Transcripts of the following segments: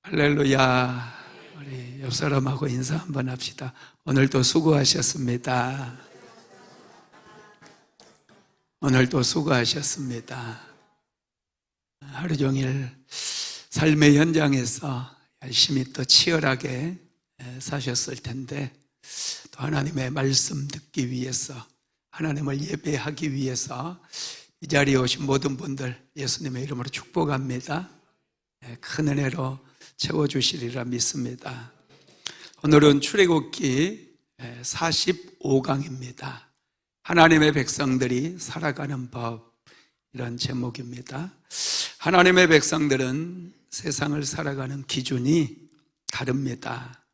할렐루야. 우리 옆 사람하고 인사 한번 합시다. 오늘도 수고하셨습니다. 오늘도 수고하셨습니다. 하루 종일 삶의 현장에서 열심히 또 치열하게 사셨을 텐데, 또 하나님의 말씀 듣기 위해서, 하나님을 예배하기 위해서 이 자리에 오신 모든 분들 예수님의 이름으로 축복합니다. 큰 은혜로 채워주시리라 믿습니다. 오늘은 출애굽기 45강입니다. 하나님의 백성들이 살아가는 법, 이런 제목입니다. 하나님의 백성들은 세상을 살아가는 기준이 다릅니다.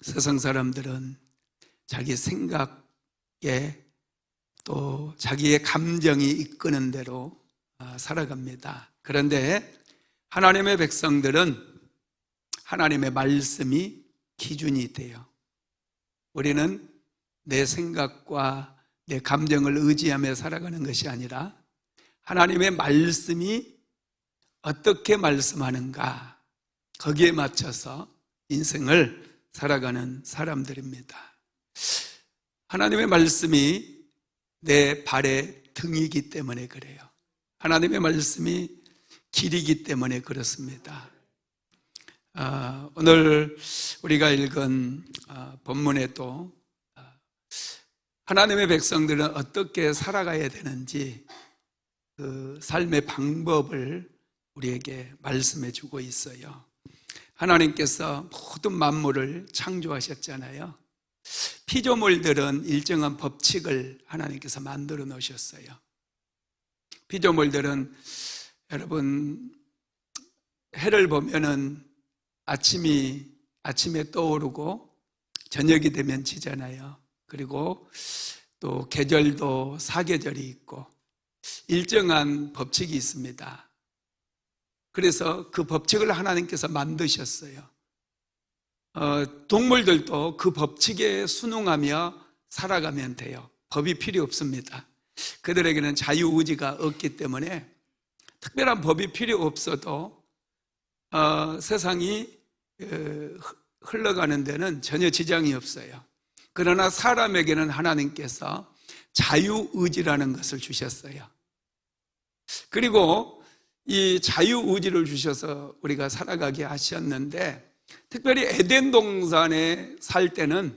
세상 사람들은 자기 생각에 또 자기의 감정이 이끄는 대로 살아갑니다. 그런데 하나님의 백성들은 하나님의 말씀이 기준이 돼요. 우리는 내 생각과 내 감정을 의지하며 살아가는 것이 아니라 하나님의 말씀이 어떻게 말씀하는가, 거기에 맞춰서 인생을 살아가는 사람들입니다. 하나님의 말씀이 내 발의 등이기 때문에 그래요. 하나님의 말씀이 길이기 때문에 그렇습니다. 오늘 우리가 읽은 본문에도 하나님의 백성들은 어떻게 살아가야 되는지 그 삶의 방법을 우리에게 말씀해 주고 있어요. 하나님께서 모든 만물을 창조하셨잖아요. 피조물들은 일정한 법칙을 하나님께서 만들어 놓으셨어요. 피조물들은 여러분, 해를 보면은 아침에 떠오르고 저녁이 되면 지잖아요. 그리고 또 계절도 사계절이 있고 일정한 법칙이 있습니다. 그래서 그 법칙을 하나님께서 만드셨어요. 동물들도 그 법칙에 순응하며 살아가면 돼요. 법이 필요 없습니다. 그들에게는 자유의지가 없기 때문에 특별한 법이 필요 없어도 세상이 흘러가는 데는 전혀 지장이 없어요. 그러나 사람에게는 하나님께서 자유의지라는 것을 주셨어요. 그리고 이 자유의지를 주셔서 우리가 살아가게 하셨는데, 특별히 에덴 동산에 살 때는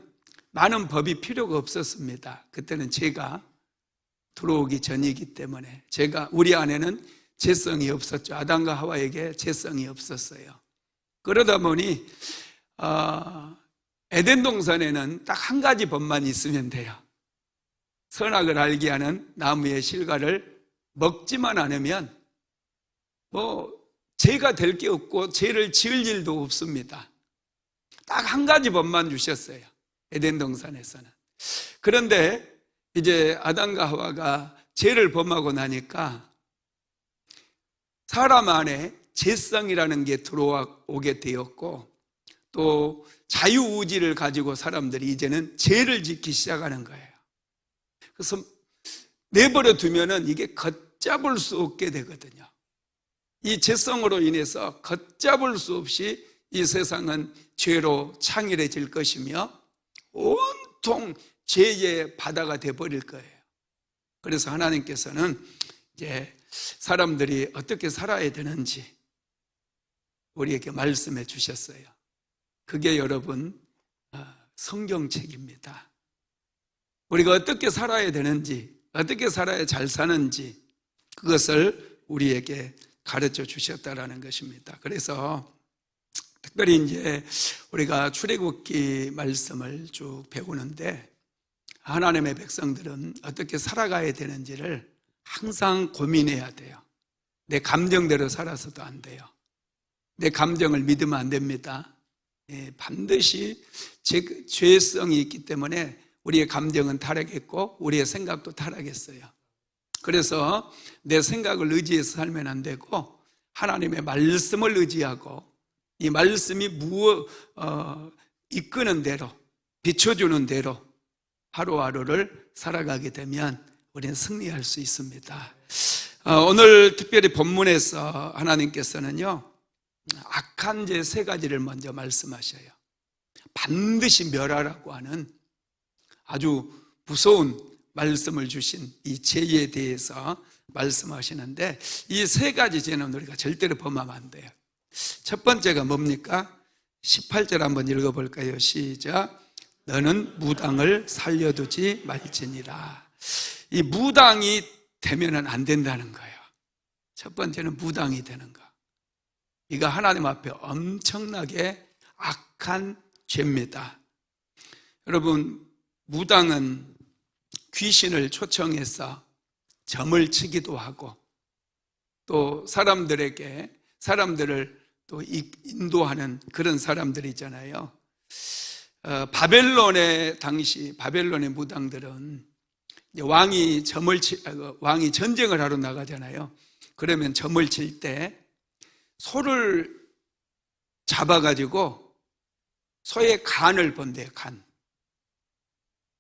많은 법이 필요가 없었습니다. 그때는 죄가 들어오기 전이기 때문에 우리 안에는 죄성이 없었죠. 아담과 하와에게 죄성이 없었어요. 그러다 보니 에덴 동산에는 딱 한 가지 법만 있으면 돼요. 선악을 알게 하는 나무의 실과를 먹지만 않으면 죄가 될 게 없고 죄를 지을 일도 없습니다. 딱 한 가지 법만 주셨어요, 에덴 동산에서는. 그런데 이제 아담과 하와가 죄를 범하고 나니까 사람 안에 죄성이라는 게 들어오게 되었고, 또 자유의지를 가지고 사람들이 이제는 죄를 짓기 시작하는 거예요. 그래서 내버려 두면은 이게 걷잡을 수 없게 되거든요. 이 죄성으로 인해서 걷잡을 수 없이 이 세상은 죄로 창일해질 것이며 온통 죄의 바다가 되어버릴 거예요. 그래서 하나님께서는 이제 사람들이 어떻게 살아야 되는지 우리에게 말씀해 주셨어요. 그게 여러분 성경책입니다. 우리가 어떻게 살아야 되는지, 어떻게 살아야 잘 사는지 그것을 우리에게 가르쳐 주셨다라는 것입니다. 그래서 특별히 이제 우리가 출애굽기 말씀을 쭉 배우는데, 하나님의 백성들은 어떻게 살아가야 되는지를 항상 고민해야 돼요. 내 감정대로 살아서도 안 돼요. 내 감정을 믿으면 안 됩니다. 반드시 죄성이 있기 때문에 우리의 감정은 타락했고 우리의 생각도 타락했어요. 그래서 내 생각을 의지해서 살면 안 되고 하나님의 말씀을 의지하고 이 말씀이 이끄는 대로, 비춰주는 대로 하루하루를 살아가게 되면 우리는 승리할 수 있습니다. 오늘 특별히 본문에서 하나님께서는요, 악한 죄 세 가지를 먼저 말씀하셔요. 반드시 멸하라고 하는 아주 무서운 말씀을 주신 이 죄에 대해서 말씀하시는데, 이 세 가지 죄는 우리가 절대로 범하면 안 돼요. 첫 번째가 뭡니까? 18절 한번 읽어볼까요? 시작. 너는 무당을 살려두지 말지니라. 이 무당이 되면은 안 된다는 거예요. 첫 번째는 무당이 되는 거. 이거 하나님 앞에 엄청나게 악한 죄입니다. 여러분, 무당은 귀신을 초청해서 점을 치기도 하고, 또 사람들을 또 인도하는 그런 사람들이잖아요. 바벨론의 무당들은 왕이 전쟁을 하러 나가잖아요. 그러면 점을 칠 때 소를 잡아가지고 소의 간을 본대요, 간.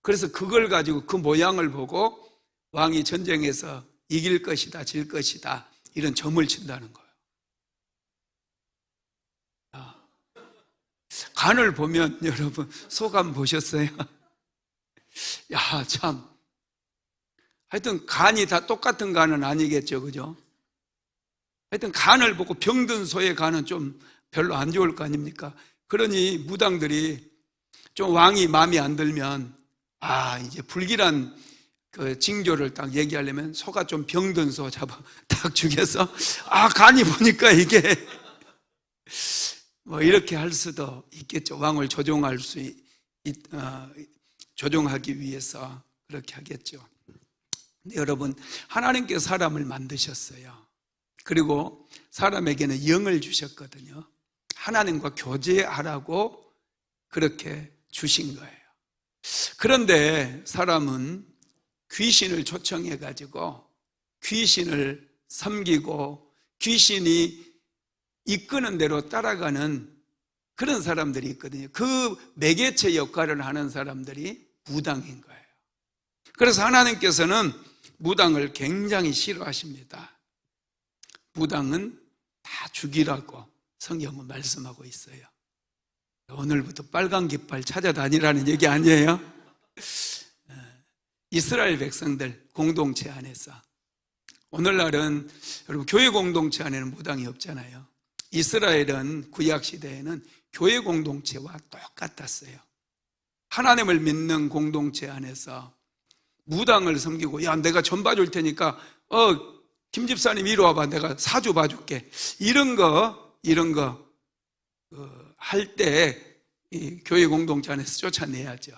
그래서 그걸 가지고 그 모양을 보고 왕이 전쟁에서 이길 것이다, 질 것이다, 이런 점을 친다는 거예요. 간을 보면 여러분 소감 보셨어요? 야, 참. 하여튼 간이 다 똑같은 간은 아니겠죠, 그죠? 하여튼 간을 보고 병든 소의 간은 좀 별로 안 좋을 거 아닙니까? 그러니 무당들이 좀 왕이 마음에 안 들면, 이제 불길한 그 징조를 딱 얘기하려면 소가 좀 병든 소 잡아 딱 죽여서, 간이 보니까 이게 뭐 이렇게 할 수도 있겠죠. 왕을 조종하기 위해서 그렇게 하겠죠. 근데 여러분, 하나님께서 사람을 만드셨어요. 그리고 사람에게는 영을 주셨거든요. 하나님과 교제하라고 그렇게 주신 거예요. 그런데 사람은 귀신을 초청해가지고 귀신을 섬기고 귀신이 이끄는 대로 따라가는 그런 사람들이 있거든요. 그 매개체 역할을 하는 사람들이 무당인 거예요. 그래서 하나님께서는 무당을 굉장히 싫어하십니다. 무당은 다 죽이라고 성경은 말씀하고 있어요. 오늘부터 빨간 깃발 찾아다니라는 얘기 아니에요? 이스라엘 백성들 공동체 안에서, 오늘날은 여러분 교회 공동체 안에는 무당이 없잖아요. 이스라엘은 구약시대에는 교회 공동체와 똑같았어요. 하나님을 믿는 공동체 안에서 무당을 섬기고, 야, 내가 전 봐줄 테니까 김 집사님 이리 와봐, 내가 사주 봐줄게, 이런 거 할 때 이 교회 공동체 안에서 쫓아내야죠.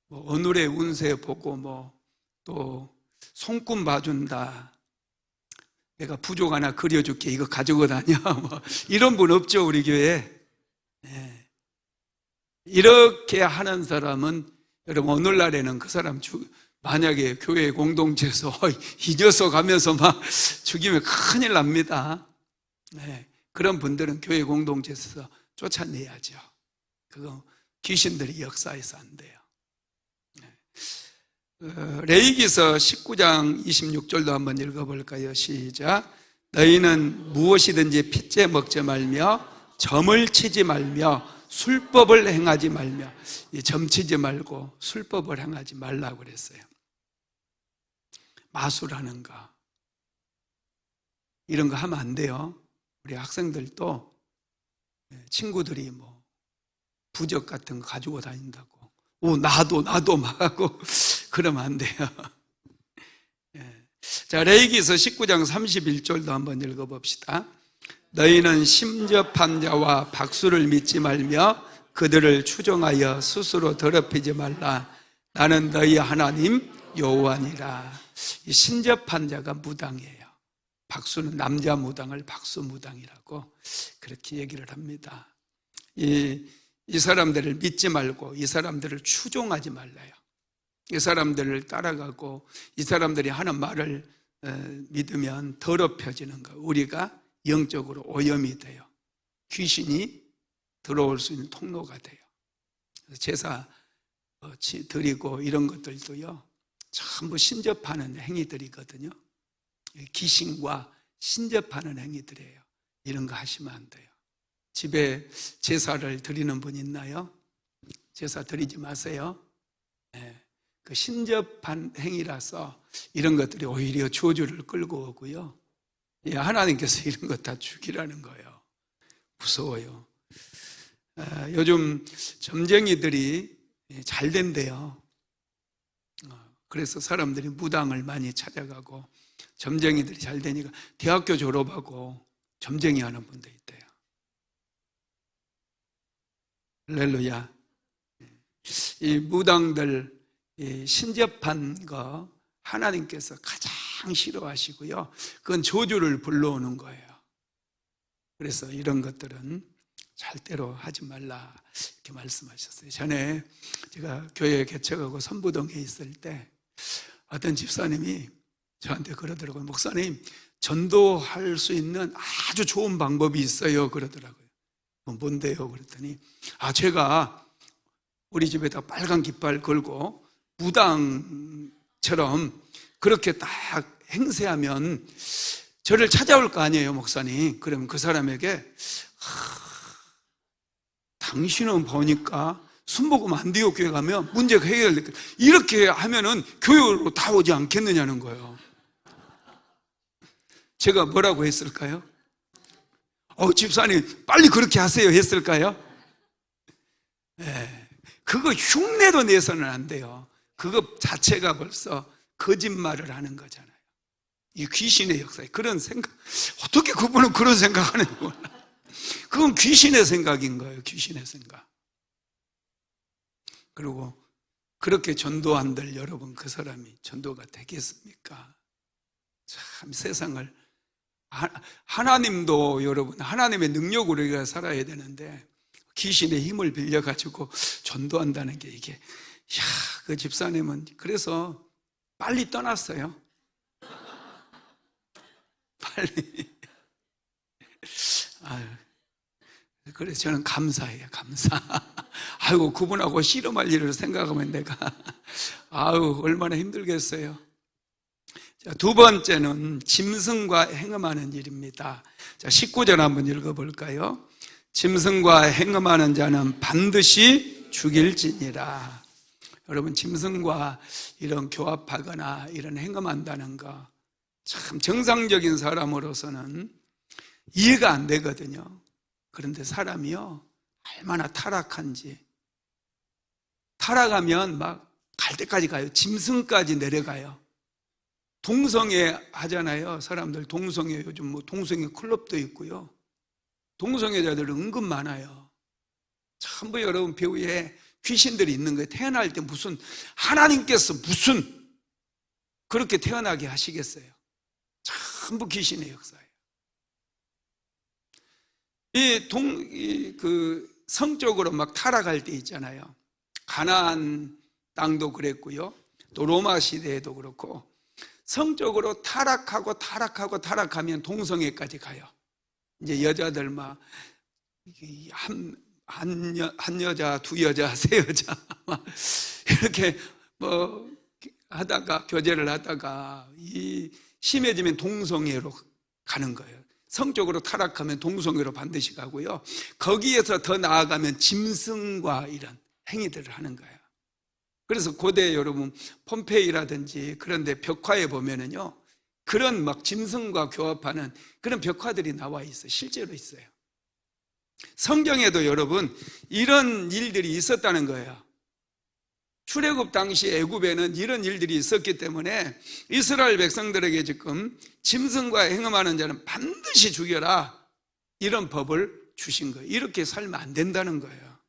뭐 오늘의 운세 보고 또 손금 봐준다, 내가 부족 하나 그려줄게, 이거 가지고 다녀, 이런 분 없죠, 우리 교회에. 네. 이렇게 하는 사람은 여러분 오늘날에는 그 사람 만약에 교회 공동체에서 이 녀석 하면서 막 죽이면 큰일 납니다. 네. 그런 분들은 교회 공동체에서 쫓아내야죠. 그거 귀신들이 역사해서 안 돼요. 레위기서 19장 26절도 한번 읽어볼까요? 시작. 너희는 무엇이든지 핏째 먹지 말며 점을 치지 말며 술법을 행하지 말며, 점치지 말고 술법을 행하지 말라고 그랬어요. 마술하는 거, 이런 거 하면 안 돼요. 우리 학생들도 친구들이 뭐 부적 같은 거 가지고 다닌다고 나도 막 하고 그러면 안 돼요. 자, 레위기서 19장 31절도 한번 읽어봅시다. 너희는 심접한 자와 박수를 믿지 말며 그들을 추종하여 스스로 더럽히지 말라. 나는 너희 하나님 여호와니라. 이 신접한 자가 무당이에요. 박수는 남자 무당을 박수무당이라고 그렇게 얘기를 합니다. 이 사람들을 믿지 말고 이 사람들을 추종하지 말라요. 이 사람들을 따라가고 이 사람들이 하는 말을 믿으면 더럽혀지는 거, 우리가 영적으로 오염이 돼요. 귀신이 들어올 수 있는 통로가 돼요. 제사 드리고 이런 것들도요, 전부 신접하는 행위들이거든요. 귀신과 신접하는 행위들이에요. 이런 거 하시면 안 돼요. 집에 제사를 드리는 분 있나요? 제사 드리지 마세요. 네. 그 신접한 행위라서 이런 것들이 오히려 저주를 끌고 오고요. 하나님께서 이런 것 다 죽이라는 거예요. 무서워요. 요즘 점쟁이들이 잘 된대요. 그래서 사람들이 무당을 많이 찾아가고 점쟁이들이 잘 되니까 대학교 졸업하고 점쟁이 하는 분도 있대요. 할렐루야. 이 무당들 신접한 거 하나님께서 가장 싫어하시고요. 그건 저주를 불러오는 거예요. 그래서 이런 것들은 절대로 하지 말라 이렇게 말씀하셨어요. 전에 제가 교회 개척하고 선부동에 있을 때 어떤 집사님이 저한테 그러더라고요. 목사님, 전도할 수 있는 아주 좋은 방법이 있어요 그러더라고요. 뭔데요? 그랬더니 제가 우리 집에다 빨간 깃발 걸고 무당처럼 그렇게 딱 행세하면 저를 찾아올 거 아니에요 목사님. 그러면 그 사람에게 당신은 보니까 순복음 안 돼요 교회 가면 문제가 해결될 거예요. 이렇게 하면은 교회로 다 오지 않겠느냐는 거예요. 제가 뭐라고 했을까요? 집사님 빨리 그렇게 하세요 했을까요? 네. 그거 흉내도 내서는 안 돼요. 그거 자체가 벌써 거짓말을 하는 거잖아요. 이 귀신의 역사에 그런 생각, 어떻게 그분은 그런 생각하는 거야? 그건 귀신의 생각인 거예요. 귀신의 생각. 그리고 그렇게 전도한들 여러분, 그 사람이 전도가 되겠습니까? 참 세상을, 하나님도 여러분 하나님의 능력으로 우리가 살아야 되는데 귀신의 힘을 빌려가지고 전도한다는 게 이게, 그 집사님은 그래서 빨리 떠났어요. 빨리. 그래서 저는 감사해요. 감사. 아이고, 그분하고 씨름할 일을 생각하면 내가 얼마나 힘들겠어요. 자, 두 번째는 짐승과 행음하는 일입니다. 자, 19절 한번 읽어볼까요? 짐승과 행음하는 자는 반드시 죽일지니라. 여러분, 짐승과 이런 교합하거나 이런 행음한다는 거 참 정상적인 사람으로서는 이해가 안 되거든요. 그런데 사람이요, 얼마나 타락한지, 타락하면 막 갈 때까지 가요. 짐승까지 내려가요. 동성애 하잖아요. 사람들 동성애, 요즘 뭐 동성애 클럽도 있고요. 동성애자들 은근 많아요. 전부 여러분 배후에 귀신들이 있는 거예요. 태어날 때 무슨 하나님께서 무슨 그렇게 태어나게 하시겠어요? 전부 귀신의 역사예요. 성적으로 막 타락할 때 있잖아요. 가나안 땅도 그랬고요. 또 로마 시대에도 그렇고, 성적으로 타락하면 동성애까지 가요. 이제 여자들 막 한 여자, 두 여자, 세 여자 막 이렇게 뭐 하다가 교제를 하다가 심해지면 동성애로 가는 거예요. 성적으로 타락하면 동성애로 반드시 가고요. 거기에서 더 나아가면 짐승과 이런 행위들을 하는 거예요. 그래서 고대 여러분 폼페이라든지 그런 데 벽화에 보면은요, 그런 막 짐승과 교합하는 그런 벽화들이 나와 있어요. 실제로 있어요. 성경에도 여러분 이런 일들이 있었다는 거예요. 출애굽 당시 애굽에는 이런 일들이 있었기 때문에 이스라엘 백성들에게 지금 짐승과 행음하는 자는 반드시 죽여라, 이런 법을 주신 거예요. 이렇게 살면 안 된다는 거예요.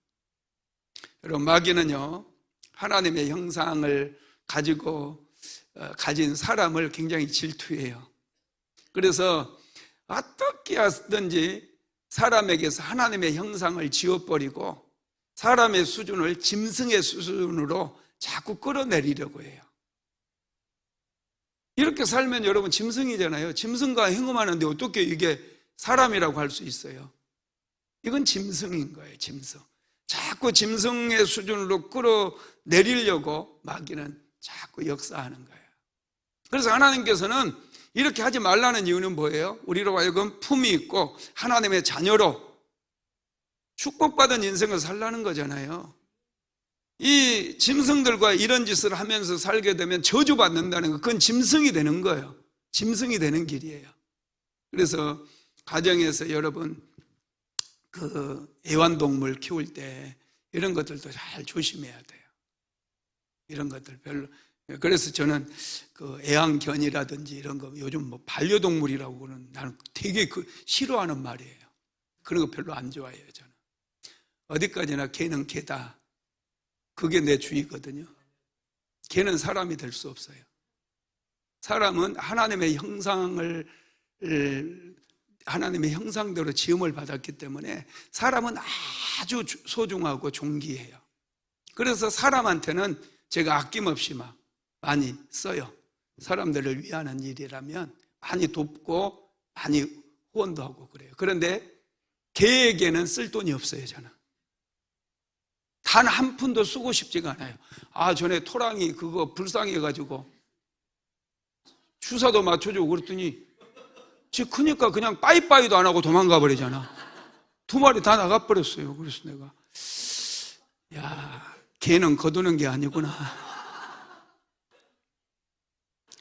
여러분, 마귀는요, 하나님의 형상을 가진 사람을 굉장히 질투해요. 그래서 어떻게 하든지 사람에게서 하나님의 형상을 지워버리고 사람의 수준을 짐승의 수준으로 자꾸 끌어내리려고 해요. 이렇게 살면 여러분 짐승이잖아요. 짐승과 행음하는데 어떻게 이게 사람이라고 할 수 있어요? 이건 짐승인 거예요. 짐승. 자꾸 짐승의 수준으로 끌어내리려고 마귀는 자꾸 역사하는 거예요. 그래서 하나님께서는 이렇게 하지 말라는 이유는 뭐예요? 우리로 하여금 품이 있고 하나님의 자녀로 축복받은 인생을 살라는 거잖아요. 이 짐승들과 이런 짓을 하면서 살게 되면 저주받는다는 거, 그건 짐승이 되는 거예요. 짐승이 되는 길이에요. 그래서 가정에서 여러분 그 애완동물 키울 때 이런 것들도 잘 조심해야 돼요. 이런 것들 별로. 그래서 저는 그 애완견이라든지 이런 거 요즘 뭐 반려동물이라고는 나는 되게 싫어하는 말이에요. 그런 거 별로 안 좋아해요. 저는 어디까지나 개는 개다, 그게 내 주의거든요. 개는 사람이 될 수 없어요. 사람은 하나님의 형상대로 지음을 받았기 때문에 사람은 아주 소중하고 존귀해요. 그래서 사람한테는 제가 아낌없이 많이 써요. 사람들을 위하는 일이라면 많이 돕고 많이 후원도 하고 그래요. 그런데 개에게는 쓸 돈이 없어요. 저는 단 한 푼도 쓰고 싶지가 않아요. 전에 토랑이 그거 불쌍해가지고 주사도 맞춰주고 그랬더니 지 크니까 그냥 빠이빠이도 안 하고 도망가 버리잖아. 2마리 다 나가버렸어요. 그래서 내가 야, 개는 거두는 게 아니구나.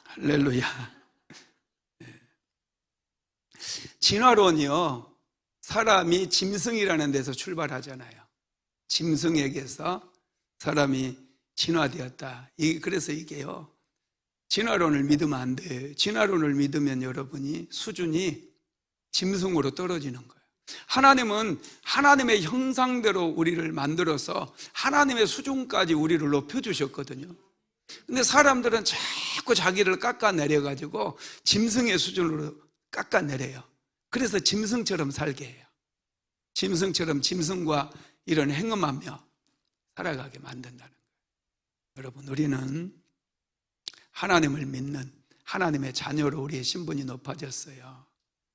할렐루야. 진화론이요, 사람이 짐승이라는 데서 출발하잖아요. 짐승에게서 사람이 진화되었다. 그래서 이게요, 진화론을 믿으면 안 돼요. 진화론을 믿으면 여러분이 수준이 짐승으로 떨어지는 거예요. 하나님은 하나님의 형상대로 우리를 만들어서 하나님의 수준까지 우리를 높여주셨거든요. 근데 사람들은 자꾸 자기를 깎아내려가지고 짐승의 수준으로 깎아내려요. 그래서 짐승처럼 살게 해요. 짐승처럼 짐승과 이런 행음하며 살아가게 만든다는 거예요. 여러분, 우리는 하나님을 믿는 하나님의 자녀로 우리의 신분이 높아졌어요.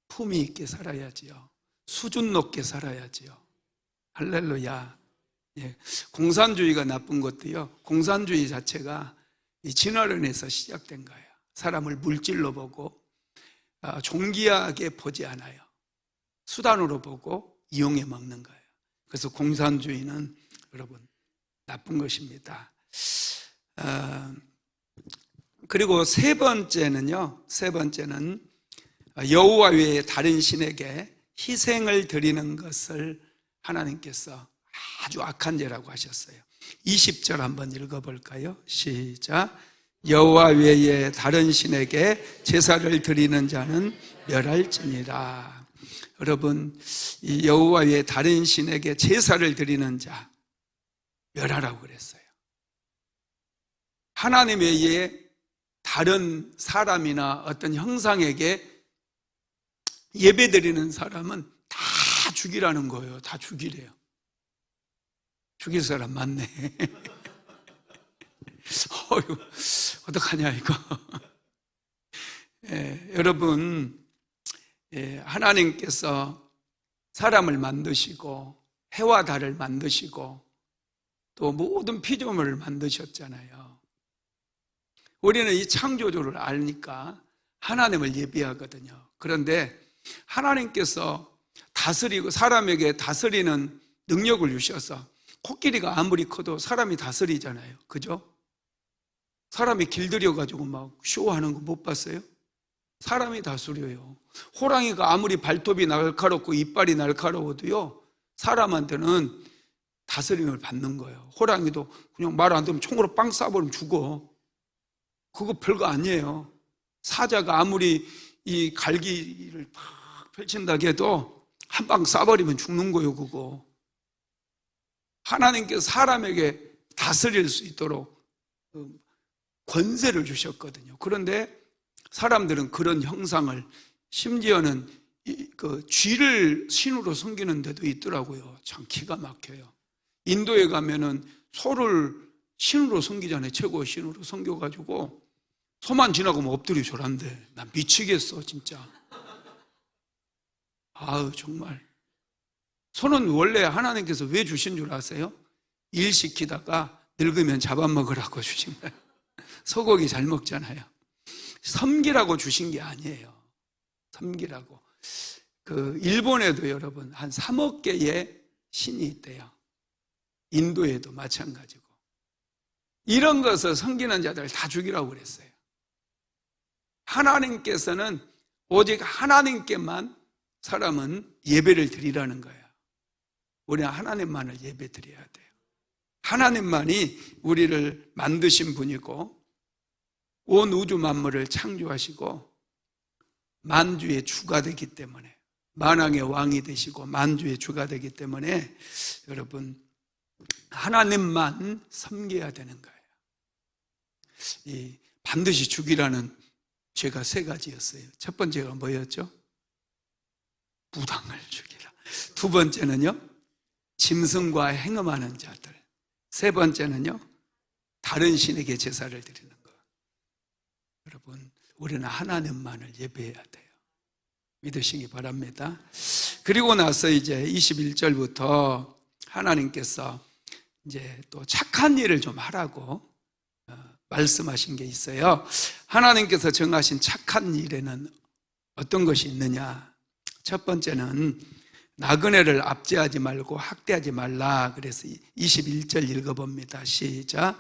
품위 있게 살아야지요. 수준 높게 살아야지요. 할렐루야. 예. 공산주의가 나쁜 것도요, 공산주의 자체가 이 진화론에서 시작된 거예요. 사람을 물질로 보고 존귀하게 보지 않아요. 수단으로 보고 이용해 먹는 거예요. 그래서 공산주의는 여러분 나쁜 것입니다. 그리고 세 번째는 여호와 외에 다른 신에게 희생을 드리는 것을 하나님께서 아주 악한 죄라고 하셨어요. 20절 한번 읽어볼까요? 시작. 여호와 외에 다른 신에게 제사를 드리는 자는 멸할지니라. 여러분, 이 여호와 외에 다른 신에게 제사를 드리는 자 멸하라고 그랬어요. 하나님 외에 다른 사람이나 어떤 형상에게 예배드리는 사람은 다 죽이라는 거예요. 다 죽이래요. 죽일 사람 많네. 어휴, 어떡하냐 이거. 여러분, 하나님께서 사람을 만드시고 해와 달을 만드시고 또 모든 피조물을 만드셨잖아요. 우리는 이 창조주를 아니까 하나님을 예비하거든요. 그런데 하나님께서 다스리고 사람에게 다스리는 능력을 주셔서 코끼리가 아무리 커도 사람이 다스리잖아요. 그죠? 사람이 길들여가지고 막 쇼하는 거 못 봤어요? 사람이 다스려요. 호랑이가 아무리 발톱이 날카롭고 이빨이 날카로워도요, 사람한테는 다스림을 받는 거예요. 호랑이도 그냥 말 안 들으면 총으로 빵 쏴버리면 죽어. 그거 별거 아니에요. 사자가 아무리 이 갈기를 팍 펼친다고 해도 한 방 쏴버리면 죽는 거예요, 그거. 하나님께서 사람에게 다스릴 수 있도록 권세를 주셨거든요. 그런데 사람들은 그런 형상을, 심지어는 그 쥐를 신으로 섬기는 데도 있더라고요. 참 기가 막혀요. 인도에 가면은 소를 신으로 섬기잖아요. 최고의 신으로 섬겨가지고 소만 지나가면 엎드려 절한대. 나 미치겠어 진짜. 아유 정말. 소는 원래 하나님께서 왜 주신 줄 아세요? 일 시키다가 늙으면 잡아먹으라고 주신 거예요. 소고기 잘 먹잖아요. 섬기라고 주신 게 아니에요. 섬기라고. 일본에도 여러분 한 3억 개의 신이 있대요. 인도에도 마찬가지고. 이런 것을 섬기는 자들 다 죽이라고 그랬어요. 하나님께서는 오직 하나님께만 사람은 예배를 드리라는 거예요. 우리는 하나님만을 예배 드려야 돼요. 하나님만이 우리를 만드신 분이고 온 우주 만물을 창조하시고 만주의 주가 되기 때문에, 만왕의 왕이 되시고 만주의 주가 되기 때문에 여러분 하나님만 섬겨야 되는 거예요. 반드시 죽이라는 죄가 3가지였어요. 첫 번째가 뭐였죠? 무당을 죽이라. 두 번째는요, 짐승과 행음하는 자들. 세 번째는요, 다른 신에게 제사를 드리는 것. 여러분, 우리는 하나님만을 예배해야 돼요. 믿으시기 바랍니다. 그리고 나서 이제 21절부터 하나님께서 이제 또 착한 일을 좀 하라고 말씀하신 게 있어요. 하나님께서 정하신 착한 일에는 어떤 것이 있느냐? 첫 번째는 나그네를 압제하지 말고 학대하지 말라. 그래서 21절 읽어봅니다. 시작.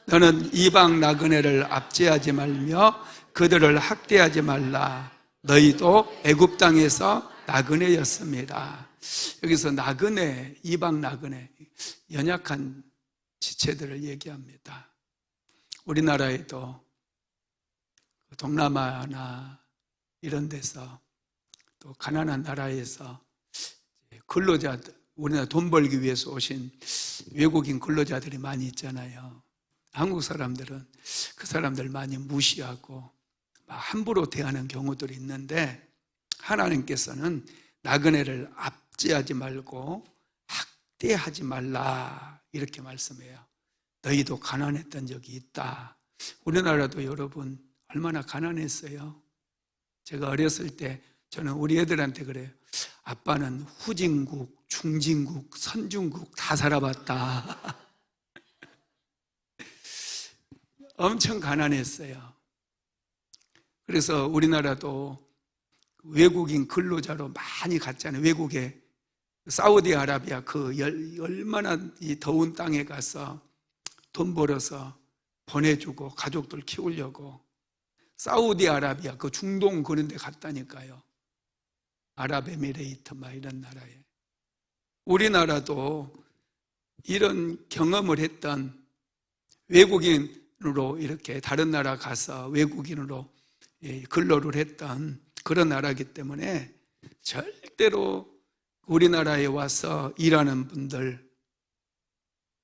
너는 이방 나그네를 압제하지 말며 그들을 학대하지 말라. 너희도 애굽 땅에서 나그네였습니다. 여기서 나그네, 이방 나그네, 연약한 지체들을 얘기합니다. 우리나라에도 동남아나 이런 데서 또 가난한 나라에서 근로자들, 우리나라 돈 벌기 위해서 오신 외국인 근로자들이 많이 있잖아요. 한국 사람들은 그 사람들 많이 무시하고 함부로 대하는 경우들이 있는데 하나님께서는 나그네를 압제하지 말고 학대하지 말라 이렇게 말씀해요. 너희도 가난했던 적이 있다. 우리나라도 여러분 얼마나 가난했어요. 제가 어렸을 때 저는 우리 애들한테 그래요. 아빠는 후진국, 중진국, 선진국 다 살아봤다. 엄청 가난했어요. 그래서 우리나라도 외국인 근로자로 많이 갔잖아요. 외국에 사우디아라비아 얼마나 이 더운 땅에 가서 돈 벌어서 보내주고 가족들 키우려고 사우디아라비아 중동 그런 데 갔다니까요. 아랍에미레이트 이런 나라에. 우리나라도 이런 경험을 했던 외국인으로 이렇게 다른 나라 가서 외국인으로 근로를 했던 그런 나라이기 때문에 절대로 우리나라에 와서 일하는 분들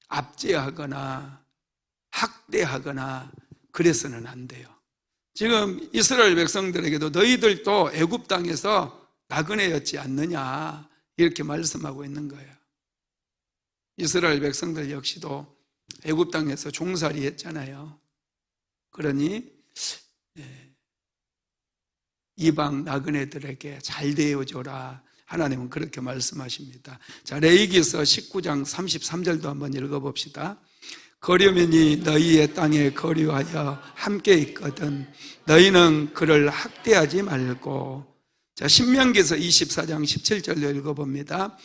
압제하거나 학대하거나 그래서는 안 돼요. 지금 이스라엘 백성들에게도 너희들도 애굽 땅에서 나그네였지 않느냐 이렇게 말씀하고 있는 거예요. 이스라엘 백성들 역시도 애굽 땅에서 종살이 했잖아요. 그러니 이방 나그네들에게 잘 대해줘라. 하나님은 그렇게 말씀하십니다. 자, 레위기서 19장 33절도 한번 읽어봅시다. 거류민이 너희의 땅에 거류하여 함께 있거든 너희는 그를 학대하지 말고. 자, 신명기서 24장 17절도 읽어봅니다.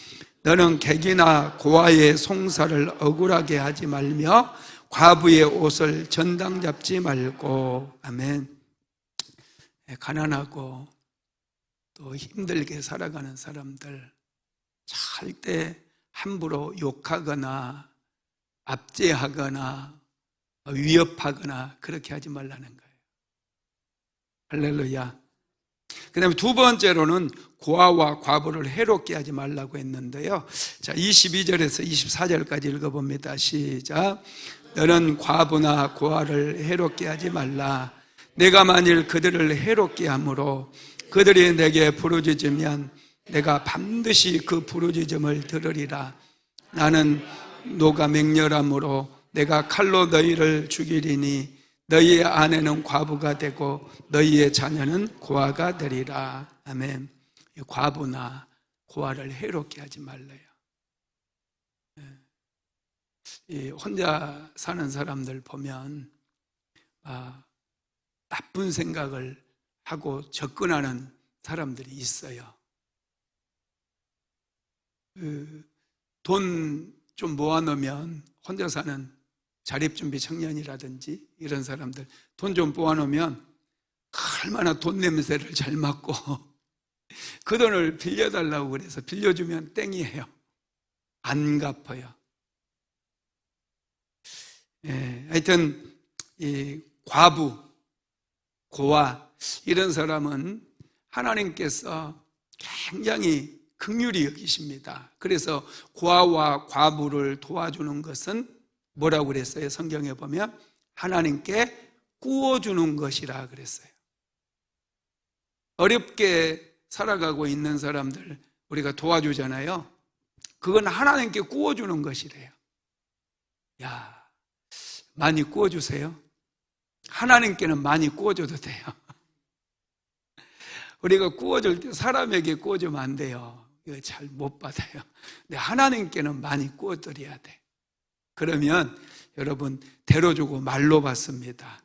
너는 객이나 고아의 송사를 억울하게 하지 말며 과부의 옷을 전당 잡지 말고. 아멘. 가난하고 또 힘들게 살아가는 사람들 절대 함부로 욕하거나 압제하거나 위협하거나 그렇게 하지 말라는 거예요. 할렐루야. 그 다음에 두 번째로는 고아와 과부를 해롭게 하지 말라고 했는데요. 자, 22절에서 24절까지 읽어봅니다. 시작. 너는 과부나 고아를 해롭게 하지 말라. 내가 만일 그들을 해롭게 함으로 그들이 내게 부르짖으면 내가 반드시 그 부르짖음을 들으리라. 나는 노가 맹렬함으로 내가 칼로 너희를 죽이리니 너희의 아내는 과부가 되고 너희의 자녀는 고아가 되리라. 아멘. 과부나 고아를 해롭게 하지 말래요. 혼자 사는 사람들 보면 나쁜 생각을 하고 접근하는 사람들이 있어요. 돈 좀 모아놓으면 혼자 사는 자립준비 청년이라든지 이런 사람들 돈 좀 모아놓으면 얼마나 돈 냄새를 잘 맡고 그 돈을 빌려달라고 그래서 빌려주면 땡이에요. 안 갚아요. 하여튼 이 과부, 고아 이런 사람은 하나님께서 굉장히 긍휼히 여기십니다. 그래서 고아와 과부를 도와주는 것은 뭐라고 그랬어요? 성경에 보면 하나님께 꾸어주는 것이라 그랬어요. 어렵게 살아가고 있는 사람들 우리가 도와주잖아요. 그건 하나님께 꾸어주는 것이래요. 야, 많이 꾸어주세요. 하나님께는 많이 꾸어줘도 돼요. 우리가 꾸어줄 때 사람에게 꾸어주면 안 돼요. 이거 잘 못 받아요. 근데 하나님께는 많이 꾸어드려야 돼. 그러면 여러분 대로 주고 말로 받습니다.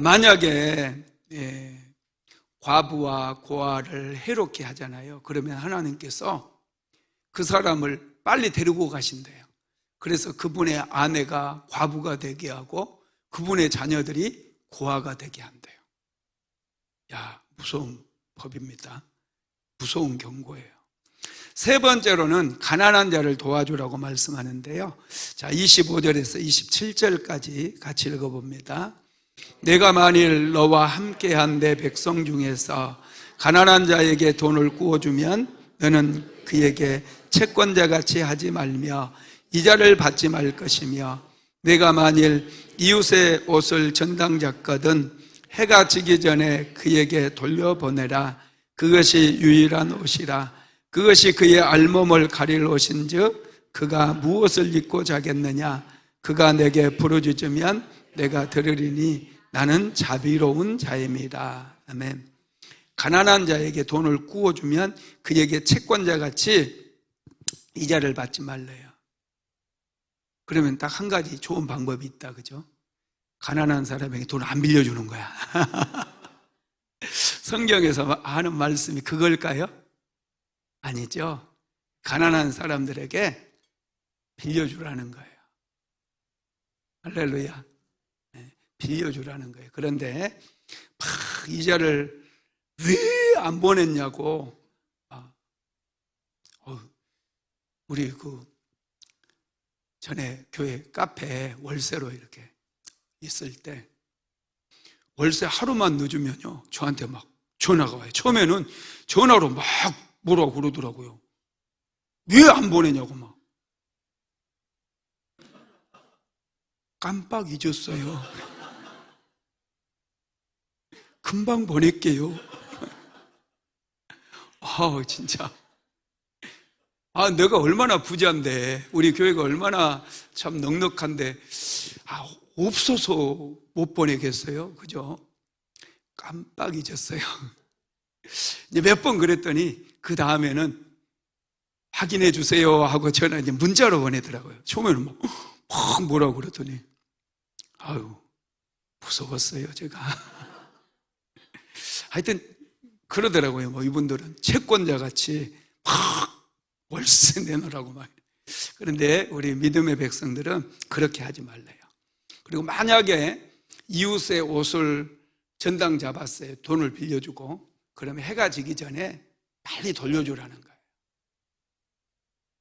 만약에 과부와 고아를 해롭게 하잖아요. 그러면 하나님께서 그 사람을 빨리 데리고 가신대요. 그래서 그분의 아내가 과부가 되게 하고 그분의 자녀들이 고아가 되게 한대요. 야, 무서운 법입니다. 무서운 경고예요. 세 번째로는 가난한 자를 도와주라고 말씀하는데요. 자, 25절에서 27절까지 같이 읽어봅니다. 내가 만일 너와 함께한 내 백성 중에서 가난한 자에게 돈을 구워주면 너는 그에게 채권자같이 하지 말며 이자를 받지 말 것이며 내가 만일 이웃의 옷을 전당잡거든 해가 지기 전에 그에게 돌려보내라. 그것이 유일한 옷이라. 그것이 그의 알몸을 가릴 옷인즉 그가 무엇을 입고 자겠느냐. 그가 내게 부르짖으면 내가 들으리니 나는 자비로운 자임이다. 아멘. 가난한 자에게 돈을 구워주면 그에게 채권자같이 이자를 받지 말래요. 그러면 딱 한 가지 좋은 방법이 있다, 그죠? 가난한 사람에게 돈 안 빌려주는 거야. 성경에서 하는 말씀이 그걸까요? 아니죠. 가난한 사람들에게 빌려주라는 거예요. 할렐루야. 빌려주라는 거예요. 그런데 이자를 왜 안 보냈냐고. 우리 전에 교회 카페에 월세로 이렇게 있을 때 월세 하루만 늦으면요 저한테 막 전화가 와요. 처음에는 전화로 막 뭐라고 그러더라고요. 왜 안 보내냐고 막. 깜빡 잊었어요. 금방 보낼게요. 진짜. 내가 얼마나 부자인데, 우리 교회가 얼마나 참 넉넉한데, 없어서 못 보내겠어요? 그죠? 깜빡 잊었어요. 이제 몇 번 그랬더니, 그 다음에는 확인해 주세요 하고 전화 이제 문자로 보내더라고요. 처음에는 막 뭐라고 그랬더니, 무서웠어요, 제가. 하여튼, 그러더라고요. 이분들은 채권자 같이 막 월세 내놓으라고 막. 그런데 우리 믿음의 백성들은 그렇게 하지 말래요. 그리고 만약에 이웃의 옷을 전당 잡았어요. 돈을 빌려주고. 그러면 해가 지기 전에 빨리 돌려주라는 거예요.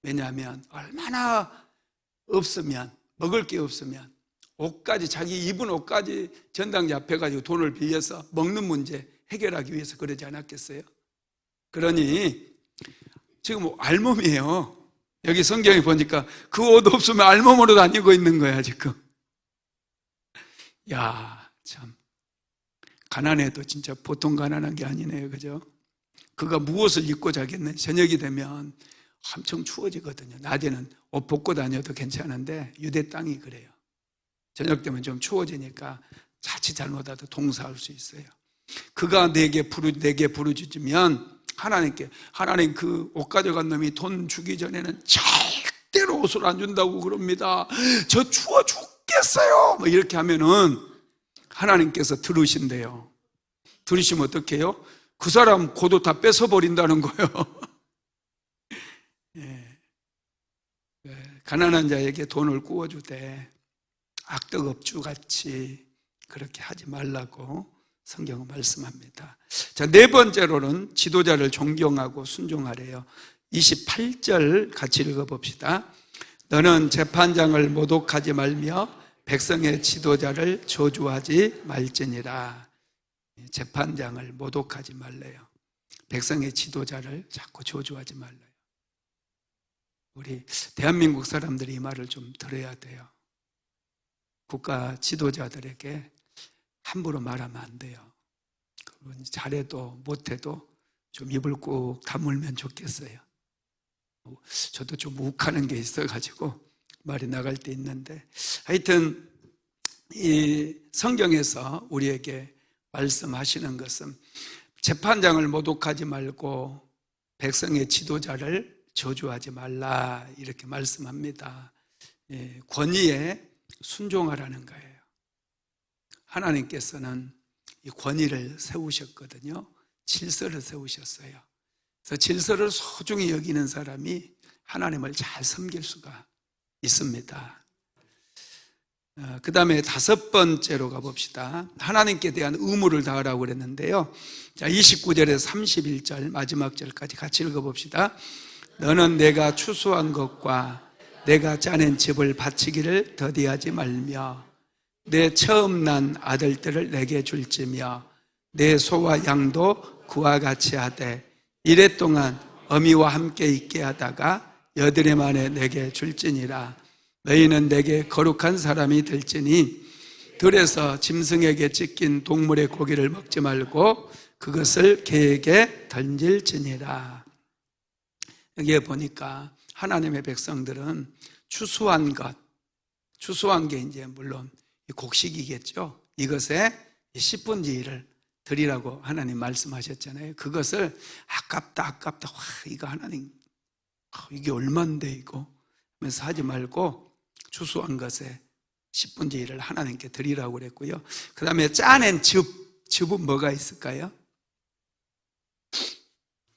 왜냐하면 얼마나 없으면, 먹을 게 없으면 옷까지, 자기 입은 옷까지 전당 잡혀가지고 돈을 빌려서 먹는 문제 해결하기 위해서 그러지 않았겠어요? 그러니 지금 알몸이에요. 여기 성경에 보니까 그 옷 없으면 알몸으로 다니고 있는 거야 지금. 야, 참 가난해도 진짜 보통 가난한 게 아니네요, 그죠? 그가 무엇을 입고 자겠는? 저녁이 되면 엄청 추워지거든요. 낮에는 옷 벗고 다녀도 괜찮은데 유대 땅이 그래요. 저녁 되면 좀 추워지니까 자칫 잘못하다 동사할 수 있어요. 그가 내게 부르짖으면 하나님 그 옷 가져간 놈이 돈 주기 전에는 절대로 옷을 안 준다고 그럽니다. 저 추워 죽게 알겠어요 뭐 이렇게 하면은 하나님께서 들으신대요. 들으시면 어떡해요? 그 사람 고도 다 뺏어버린다는 거예요. 예. 가난한 자에게 돈을 구워주되 악덕업주같이 그렇게 하지 말라고 성경은 말씀합니다. 자, 네 번째로는 지도자를 존경하고 순종하래요. 28절 같이 읽어봅시다. 너는 재판장을 모독하지 말며 백성의 지도자를 저주하지 말지니라. 재판장을 모독하지 말래요. 백성의 지도자를 자꾸 저주하지 말래요. 우리 대한민국 사람들이 이 말을 좀 들어야 돼요. 국가 지도자들에게 함부로 말하면 안 돼요. 잘해도 못해도 좀 입을 꾹 다물면 좋겠어요. 저도 좀 욱하는 게 있어가지고 말이 나갈 때 있는데, 하여튼 이 성경에서 우리에게 말씀하시는 것은 재판장을 모독하지 말고 백성의 지도자를 저주하지 말라 이렇게 말씀합니다. 권위에 순종하라는 거예요. 하나님께서는 이 권위를 세우셨거든요. 질서를 세우셨어요. 그래서 질서를 소중히 여기는 사람이 하나님을 잘 섬길 수가 있습니다. 그 다음에 다섯 번째로 가봅시다. 하나님께 대한 의무를 다하라고 그랬는데요. 자, 29절에서 31절 마지막 절까지 같이 읽어봅시다. 너는 내가 추수한 것과 내가 짜낸 집을 바치기를 더디하지 말며 내 처음 난 아들들을 내게 줄지며 내 소와 양도 그와 같이 하되 이래 동안 어미와 함께 있게 하다가 여드레 만에 내게 줄지니라. 너희는 내게 거룩한 사람이 될지니 들에서 짐승에게 찢긴 동물의 고기를 먹지 말고 그것을 개에게 던질지니라. 여기에 보니까 하나님의 백성들은 추수한 것, 추수한 게 이제 물론 곡식이겠죠. 이것에 10분의 1을 드리라고 하나님 말씀하셨잖아요. 그것을 아깝다 와 이거 하나님 이게 얼만데 이거 하면서 하지 말고 추수한 것에 10분의 1을 하나님께 드리라고 그랬고요. 그 다음에 짜낸 즙은 뭐가 있을까요?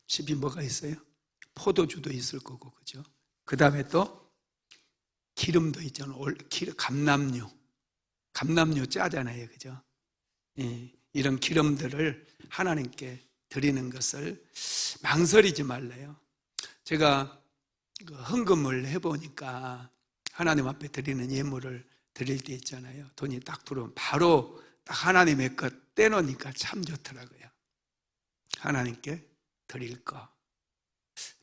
즙이 뭐가 있어요? 포도주도 있을 거고, 그죠? 그 다음에 또 기름도 있잖아요. 감람류 짜잖아요, 그죠? 이런 기름들을 하나님께 드리는 것을 망설이지 말래요. 제가 헌금을 해보니까 하나님 앞에 드리는 예물을 드릴 때 있잖아요. 돈이 딱 들어오면 바로 딱 하나님의 것 떼놓으니까 참 좋더라고요. 하나님께 드릴 거.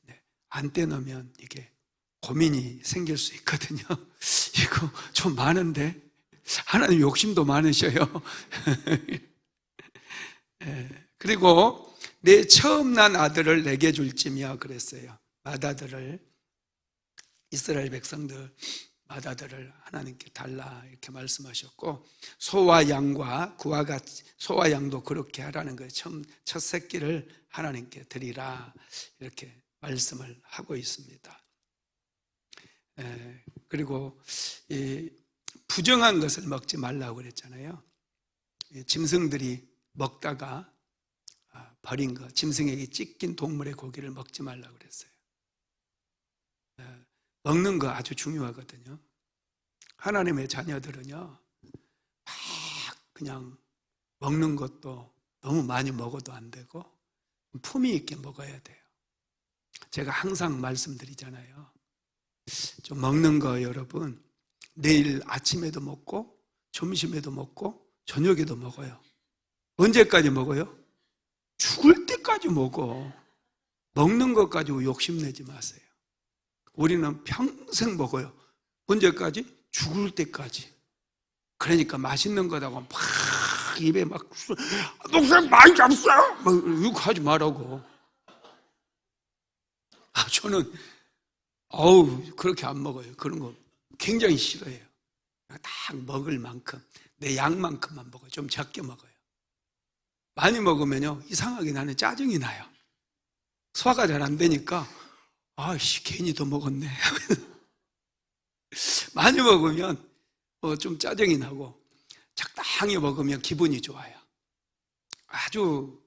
네, 안 떼놓으면 이게 고민이 생길 수 있거든요. 이거 좀 많은데 하나님 욕심도 많으셔요. 그리고 내 처음 난 아들을 내게 줄지며 그랬어요. 맏아들을, 이스라엘 백성들 맏아들을 하나님께 달라 이렇게 말씀하셨고, 소와 양과 그와 같이 소와 양도 그렇게 하라는 거예요. 첫 새끼를 하나님께 드리라 이렇게 말씀을 하고 있습니다. 그리고 이 부정한 것을 먹지 말라고 그랬잖아요. 짐승들이 먹다가 버린 거, 짐승에게 찢긴 동물의 고기를 먹지 말라고 그랬어요. 먹는 거 아주 중요하거든요. 하나님의 자녀들은요, 막 그냥 먹는 것도 너무 많이 먹어도 안 되고 품위 있게 먹어야 돼요. 제가 항상 말씀드리잖아요. 좀 먹는 거 여러분, 내일 아침에도 먹고 점심에도 먹고 저녁에도 먹어요. 언제까지 먹어요? 죽을 때까지 먹어. 먹는 것 가지고 욕심내지 마세요. 우리는 평생 먹어요. 언제까지? 죽을 때까지. 그러니까 맛있는 거다고 막 입에 막 동생 많이 잡았어요? 막 이거 하지 말라고. 저는 그렇게 안 먹어요. 그런 거 굉장히 싫어해요. 딱 먹을 만큼, 내 양만큼만 먹어요. 좀 적게 먹어요. 많이 먹으면요, 이상하게 나는 짜증이 나요. 소화가 잘 안 되니까, 괜히 더 먹었네. 많이 먹으면 좀 짜증이 나고 적당히 먹으면 기분이 좋아요. 아주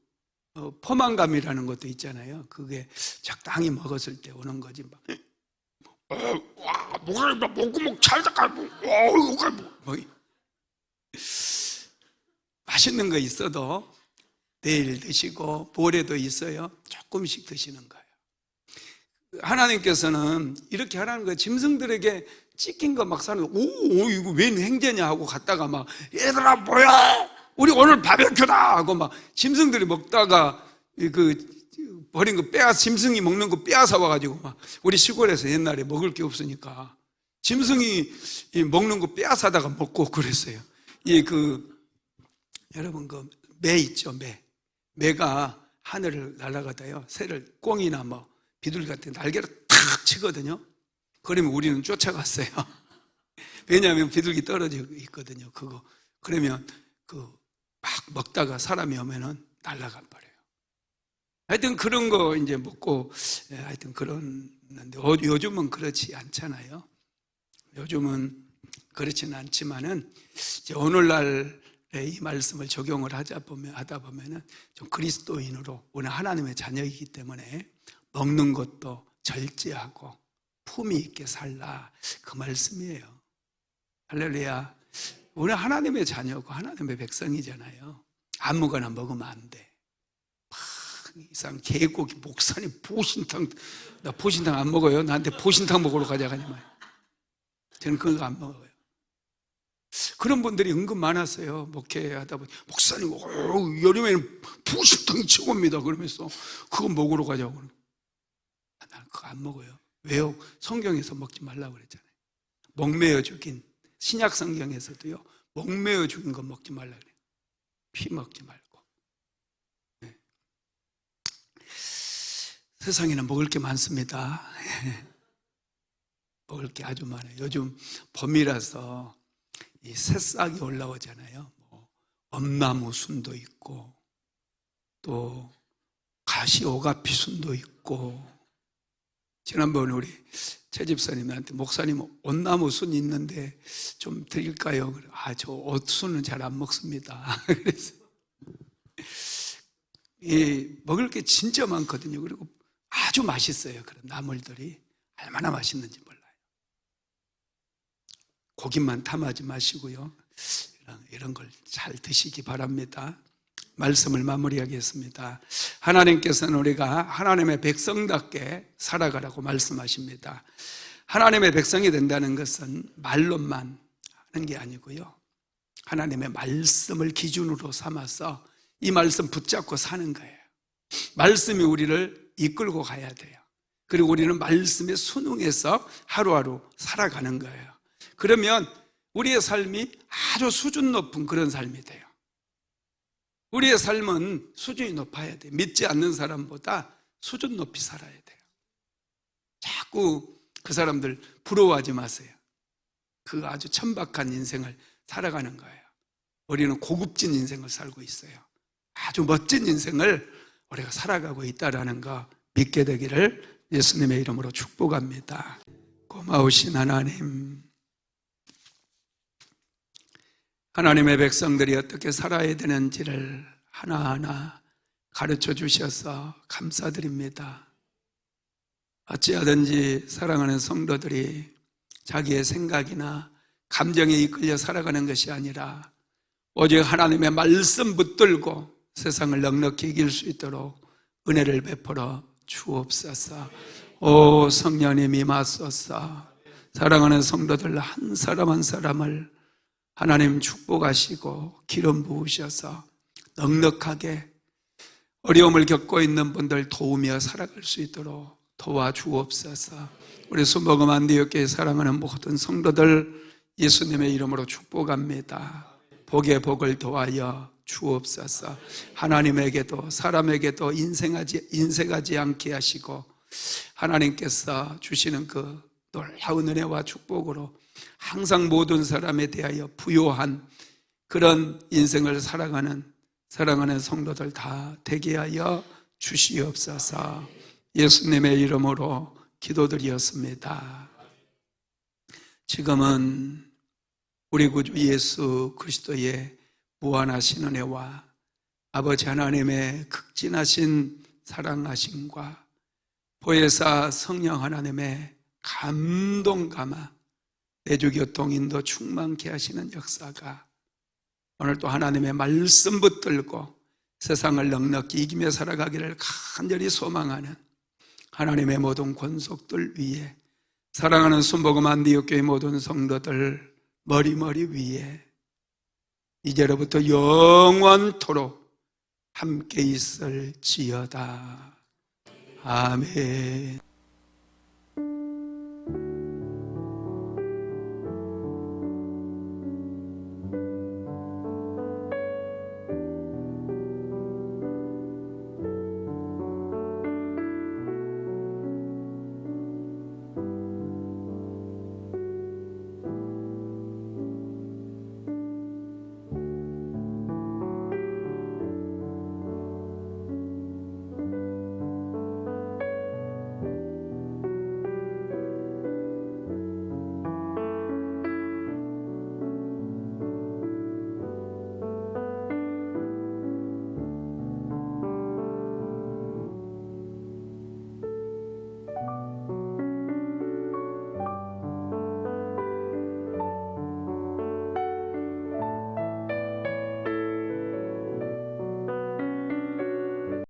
포만감이라는 것도 있잖아요. 그게 적당히 먹었을 때 오는 거지. 막 뭐가 먹고 잘 닦아. 맛있는 거 있어도 내일 드시고 모레도 있어요. 조금씩 드시는 거예요. 하나님께서는 이렇게 하라는 거예요. 짐승들에게 찢긴 거 막 사는, 이거 웬 행제냐 하고 갔다가 막, 얘들아, 뭐야? 우리 오늘 바베큐다! 하고 막, 짐승들이 먹다가, 버린 거 짐승이 먹는 거 빼앗아 와가지고 막, 우리 시골에서 옛날에 먹을 게 없으니까, 짐승이 먹는 거 빼앗아다가 먹고 그랬어요. 여러분, 매 있죠, 매. 매가 하늘을 날아가다요, 새를, 꽁이나 뭐, 비둘기 같은 날개를 탁 치거든요. 그러면 우리는 쫓아갔어요. 왜냐하면 비둘기 떨어져 있거든요. 그러면 막 먹다가 사람이 오면은 날아가 버려요. 하여튼 그런 거 이제 먹고, 하여튼 그런데 요즘은 그렇지 않잖아요. 요즘은 그렇지는 않지만은 이제 오늘날의 이 말씀을 적용을 하다 보면은 좀 그리스도인으로 오늘 하나님의 자녀이기 때문에 먹는 것도 절제하고 품위 있게 살라, 그 말씀이에요. 할렐루야. 우리 하나님의 자녀고 하나님의 백성이잖아요. 아무거나 먹으면 안 돼. 이상 개고기, 목사님 보신탕, 나 보신탕 안 먹어요. 나한테 보신탕 먹으러 가자 하지 마요. 저는 그거 안 먹어요. 그런 분들이 은근 많았어요. 목회하다 보니 목사님 여름에는 보신탕이 최고입니다 그러면서 그거 먹으러 가자고. 나는 그거 안 먹어요. 왜요? 성경에서 먹지 말라고 그랬잖아요. 목매어 죽인, 신약 성경에서도요, 목매어 죽인 거 먹지 말라고 그래요. 피 먹지 말고. 네. 세상에는 먹을 게 많습니다. 먹을 게 아주 많아요. 요즘 봄이라서 이 새싹이 올라오잖아요. 엄나무 순도 있고, 또 가시오가피 순도 있고. 지난번에 우리 최 집사님한테 목사님 온나무 순 있는데 좀 드릴까요? 저 옷순은 잘 안 먹습니다. 그래서 먹을 게 진짜 많거든요. 그리고 아주 맛있어요. 그런 나물들이 얼마나 맛있는지 몰라요. 고기만 탐하지 마시고요. 이런 걸 잘 드시기 바랍니다. 말씀을 마무리하겠습니다. 하나님께서는 우리가 하나님의 백성답게 살아가라고 말씀하십니다. 하나님의 백성이 된다는 것은 말로만 하는 게 아니고요, 하나님의 말씀을 기준으로 삼아서 이 말씀 붙잡고 사는 거예요. 말씀이 우리를 이끌고 가야 돼요. 그리고 우리는 말씀에 순응해서 하루하루 살아가는 거예요. 그러면 우리의 삶이 아주 수준 높은 그런 삶이 돼요. 우리의 삶은 수준이 높아야 돼요. 믿지 않는 사람보다 수준 높이 살아야 돼요. 자꾸 그 사람들 부러워하지 마세요. 그 아주 천박한 인생을 살아가는 거예요. 우리는 고급진 인생을 살고 있어요. 아주 멋진 인생을 우리가 살아가고 있다는 거 믿게 되기를 예수님의 이름으로 축복합니다. 고마우신 하나님, 하나님의 백성들이 어떻게 살아야 되는지를 하나하나 가르쳐 주셔서 감사드립니다. 어찌하든지 사랑하는 성도들이 자기의 생각이나 감정에 이끌려 살아가는 것이 아니라 오직 하나님의 말씀 붙들고 세상을 넉넉히 이길 수 있도록 은혜를 베풀어 주옵소서. 오 성령님 임하소서. 사랑하는 성도들 한 사람 한 사람을 하나님 축복하시고 기름 부으셔서 넉넉하게 어려움을 겪고 있는 분들 도우며 살아갈 수 있도록 도와주옵소서. 우리 수목음 안디옥교회 사랑하는 모든 성도들 예수님의 이름으로 축복합니다. 복의 복을 더하여 주옵소서. 하나님에게도 사람에게도 인색하지 않게 하시고 하나님께서 주시는 그 놀라운 은혜와 축복으로 항상 모든 사람에 대하여 부요한 그런 인생을 살아가는 사랑하는 성도들 다 되게 하여 주시옵소서. 예수님의 이름으로 기도드리었습니다. 지금은 우리 구주 예수 그리스도의 무한하신 은혜와 아버지 하나님의 극진하신 사랑하심과 보혜사 성령 하나님의 감동 감화 내주 교통 인도 충만케 하시는 역사가 오늘 또 하나님의 말씀 붙들고 세상을 넉넉히 이기며 살아가기를 간절히 소망하는 하나님의 모든 권속들 위에, 사랑하는 순복음 안디옥교회 모든 성도들 머리머리 위에 이제로부터 영원토록 함께 있을지어다. 아멘.